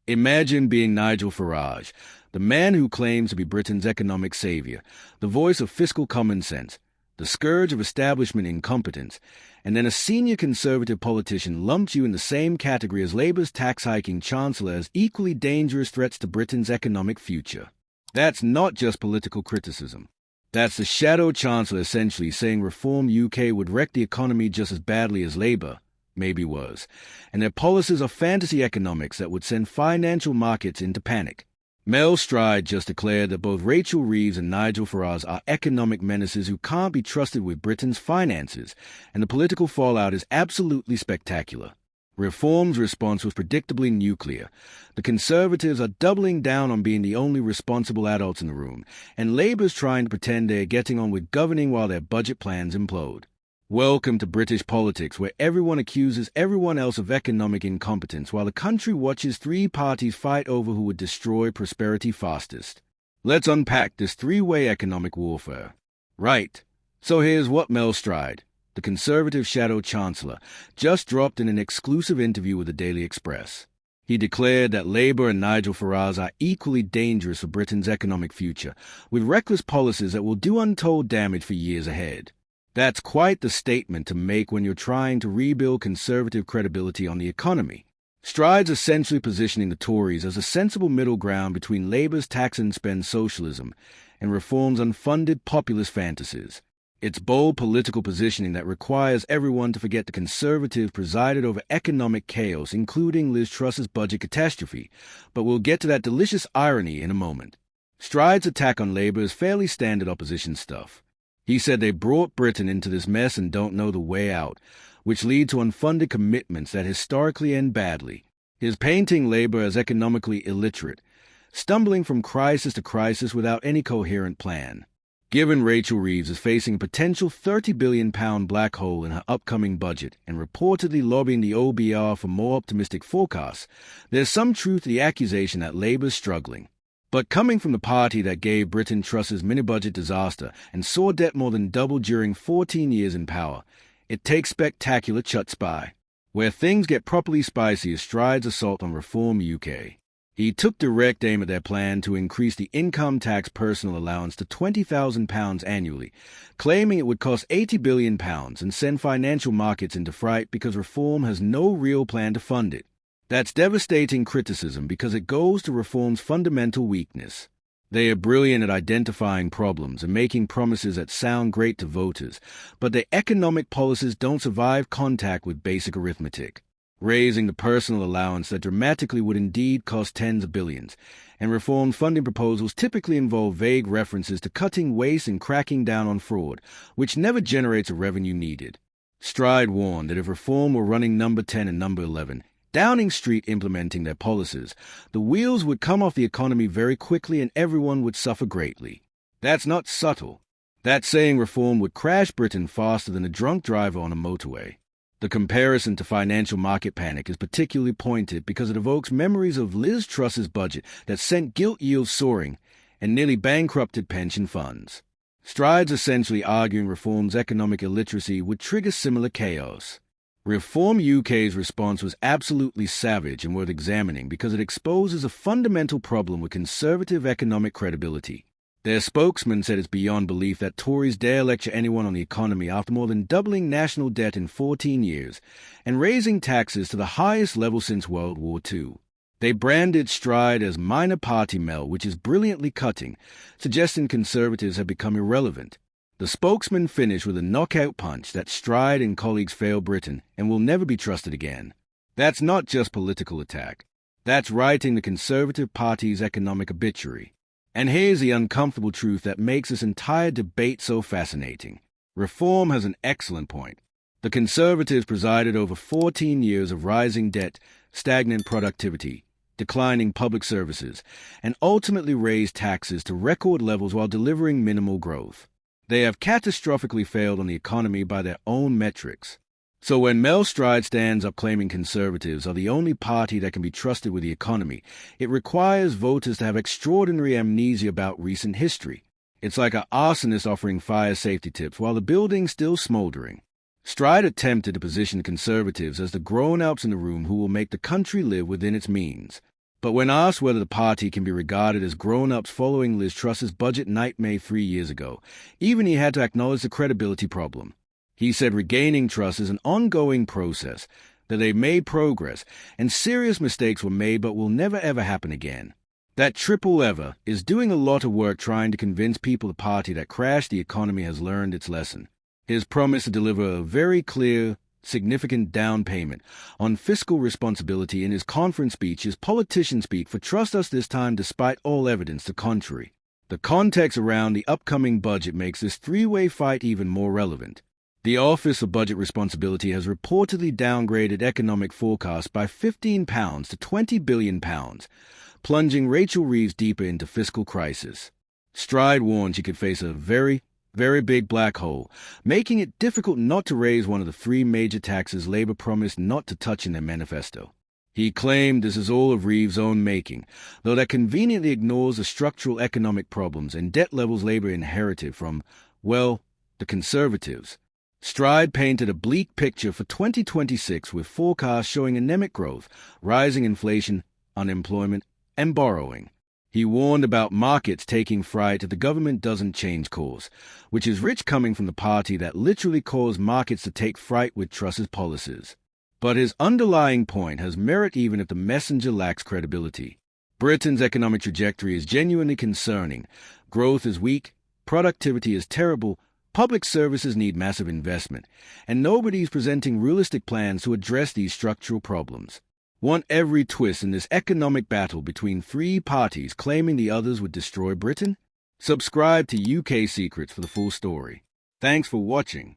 Imagine being Nigel Farage, the man who claims to be Britain's economic saviour, the voice of fiscal common sense, the scourge of establishment incompetence, and then a senior Conservative politician lumps you in the same category as Labour's tax-hiking Chancellor as equally dangerous threats to Britain's economic future. That's not just political criticism. That's the Shadow Chancellor essentially saying Reform UK would wreck the economy just as badly as Labour, maybe was, and their policies are fantasy economics that would send financial markets into panic. Mel Stride just declared that both Reeves and Nigel Farage are economic menaces who can't be trusted with Britain's finances, and the political fallout is absolutely spectacular. Reform's response was predictably nuclear. The Conservatives are doubling down on being the only responsible adults in the room, and Labour's trying to pretend they're getting on with governing while their budget plans implode. Welcome to British politics, where everyone accuses everyone else of economic incompetence while the country watches three parties fight over who would destroy prosperity fastest. Let's unpack this three-way economic warfare. Right, so here's what Mel Stride, the Conservative Shadow Chancellor, just dropped in an exclusive interview with the Daily Express. He declared that Labour and Nigel Farage are equally dangerous for Britain's economic future, with reckless policies that will do untold damage for years ahead. That's quite the statement to make when you're trying to rebuild Conservative credibility on the economy. Stride's essentially positioning the Tories as a sensible middle ground between Labour's tax and spend socialism and Reform's unfunded populist fantasies. It's bold political positioning that requires everyone to forget the Conservatives presided over economic chaos, including Liz Truss's budget catastrophe, but we'll get to that delicious irony in a moment. Stride's attack on Labour is fairly standard opposition stuff. He said they brought Britain into this mess and don't know the way out, which lead to unfunded commitments that historically end badly. His painting Labour as economically illiterate, stumbling from crisis to crisis without any coherent plan. Given Reeves is facing a potential £30 billion black hole in her upcoming budget and reportedly lobbying the OBR for more optimistic forecasts, there's some truth to the accusation that Labour's struggling. But coming from the party that gave Britain Truss's mini-budget disaster and saw debt more than double during 14 years in power, it takes spectacular chutzpah. Where things get properly spicy is Stride's assault on Reform UK. He took direct aim at their plan to increase the income tax personal allowance to £20,000 annually, claiming it would cost £80 billion and send financial markets into fright because Reform has no real plan to fund it. That's devastating criticism because it goes to Reform's fundamental weakness. They are brilliant at identifying problems and making promises that sound great to voters, but their economic policies don't survive contact with basic arithmetic. Raising the personal allowance that dramatically would indeed cost tens of billions, and Reform funding proposals typically involve vague references to cutting waste and cracking down on fraud, which never generates a revenue needed. Stride warned that if Reform were running number 10 and number 11, Downing Street implementing their policies, the wheels would come off the economy very quickly and everyone would suffer greatly. That's not subtle. That's saying Reform would crash Britain faster than a drunk driver on a motorway. The comparison to financial market panic is particularly pointed because it evokes memories of Liz Truss's budget that sent gilt yields soaring and nearly bankrupted pension funds. Stride's essentially arguing Reform's economic illiteracy would trigger similar chaos. Reform UK's response was absolutely savage and worth examining because it exposes a fundamental problem with Conservative economic credibility. Their spokesman said it's beyond belief that Tories dare lecture anyone on the economy after more than doubling national debt in 14 years and raising taxes to the highest level since World War II. They branded Stride as minor party Mel, which is brilliantly cutting, suggesting Conservatives have become irrelevant. The spokesman finished with a knockout punch that Stride and colleagues failed Britain and will never be trusted again. That's not just political attack. That's writing the Conservative Party's economic obituary. And here's the uncomfortable truth that makes this entire debate so fascinating. Reform has an excellent point. The Conservatives presided over 14 years of rising debt, stagnant productivity, declining public services, and ultimately raised taxes to record levels while delivering minimal growth. They have catastrophically failed on the economy by their own metrics. So when Mel Stride stands up claiming Conservatives are the only party that can be trusted with the economy, it requires voters to have extraordinary amnesia about recent history. It's like an arsonist offering fire safety tips while the building's still smoldering. Stride attempted to position Conservatives as the grown-ups in the room who will make the country live within its means. But when asked whether the party can be regarded as grown-ups following Liz Truss's budget nightmare 3 years ago, even he had to acknowledge the credibility problem. He said regaining trust is an ongoing process, that they made progress, and serious mistakes were made but will never ever happen again. That triple ever is doing a lot of work trying to convince people the party that crashed the economy has learned its lesson. His promise to deliver a very clear, significant down payment on fiscal responsibility in his conference speech is politician speak for trust us this time despite all evidence to contrary. The context around the upcoming budget makes this three-way fight even more relevant. The Office of Budget Responsibility has reportedly downgraded economic forecasts by £15 to £20 billion, plunging Rachel Reeves deeper into fiscal crisis. Stride warned she could face a very big black hole, making it difficult not to raise one of the three major taxes Labour promised not to touch in their manifesto. He claimed this is all of Reeves' own making, though that conveniently ignores the structural economic problems and debt levels Labour inherited from, well, the Conservatives. Stride painted a bleak picture for 2026 with forecasts showing anemic growth, rising inflation, unemployment, and borrowing. He warned about markets taking fright if the government doesn't change course, which is rich coming from the party that literally caused markets to take fright with Truss's policies. But his underlying point has merit even if the messenger lacks credibility. Britain's economic trajectory is genuinely concerning. Growth is weak, productivity is terrible, public services need massive investment, and nobody's presenting realistic plans to address these structural problems. Want every twist in this economic battle between three parties claiming the others would destroy Britain? Subscribe to UK Secrets for the full story. Thanks for watching.